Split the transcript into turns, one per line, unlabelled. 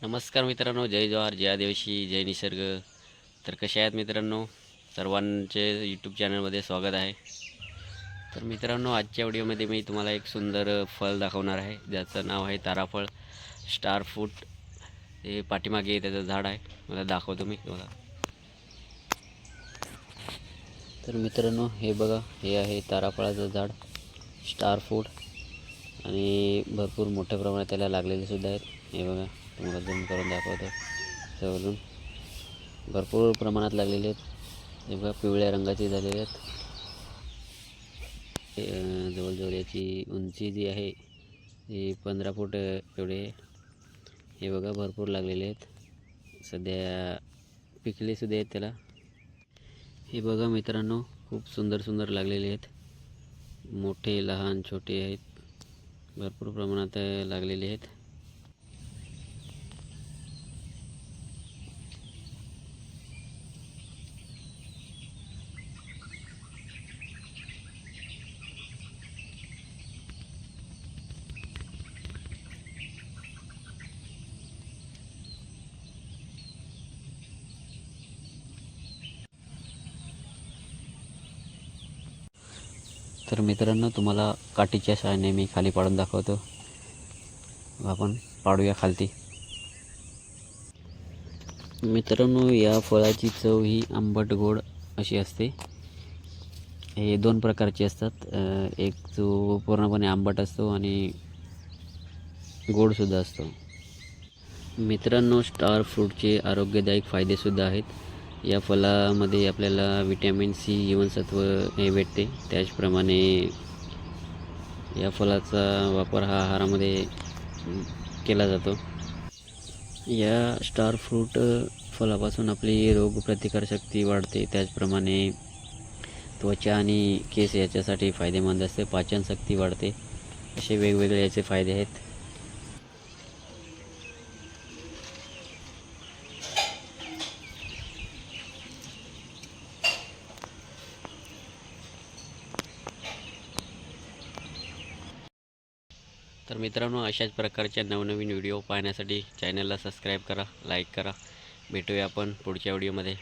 नमस्कार मित्रांनो, जय जवाहर, जय आदिवासी, जय निसर्ग. तर कसे आहेत मित्रांनो? सर्वांचे यूट्यूब चॅनलमध्ये स्वागत आहे. तर मित्रांनो, आजच्या व्हिडिओमध्ये मी तुम्हाला एक सुंदर फळ दाखवणार आहे, ज्याचं नाव आहे ताराफळ, स्टार फ्रूट. हे पाठीमागे त्याचं झाड आहे, मला दाखवतो मी तुम्हाला. तर मित्रांनो, हे बघा, हे आहे ताराफळाचं झाड, स्टार फ्रूट. आणि भरपूर मोठ्या प्रमाणात त्याला लागलेले सुद्धा आहेत. हे बघा, तुम्हाला झूम करून दाखवतो जवळून. भरपूर प्रमाणात लागलेले आहेत. हे बघा, पिवळ्या रंगाचे झालेले आहेत. जवळजवळ याची उंची जी आहे ही 15 फूट एवढे आहे. हे बघा, भरपूर लागलेले आहेत. सध्या पिकले सुद्धा आहेत त्याला. हे बघा मित्रांनो, खूप सुंदर सुंदर लागलेले आहेत. मोठे, लहान, छोटे आहेत. भरपूर प्रमाणात लागलेले आहेत. तर मित्रांनो, तुम्हाला काठीच्या सहाय्याने मी खाली पाडून दाखवतो. आपण पाडूया खालती. मित्रांनो, या फळाची चव ही आंबट गोड अशी असते. हे दोन प्रकारचे असतात. एक जो पूर्णपणे आंबट असतो आणि गोडसुद्धा असतो. मित्रांनो, स्टार फ्रूटचे आरोग्यदायक फायदेसुद्धा आहेत. या फळामध्ये आपल्याला विटॅमिन सी जीवनसत्व हे भेटते. त्याचप्रमाणे या फळाचा वापर हा आहारामध्ये केला जातो. या स्टार फ्रूट फळापासून आपली रोगप्रतिकारशक्ती वाढते. त्याचप्रमाणे त्वचा आणि केस याच्यासाठी फायदेमंद असते. पाचनशक्ती वाढते. असे वेगवेगळे याचे फायदे आहेत. तर मित्रांनो, अशाच प्रकारच्या नवनवीन व्हिडिओ पाहण्यासाठी चॅनलला सबस्क्राईब करा, लाईक करा. भेटूया आपण पुढच्या व्हिडिओमध्ये.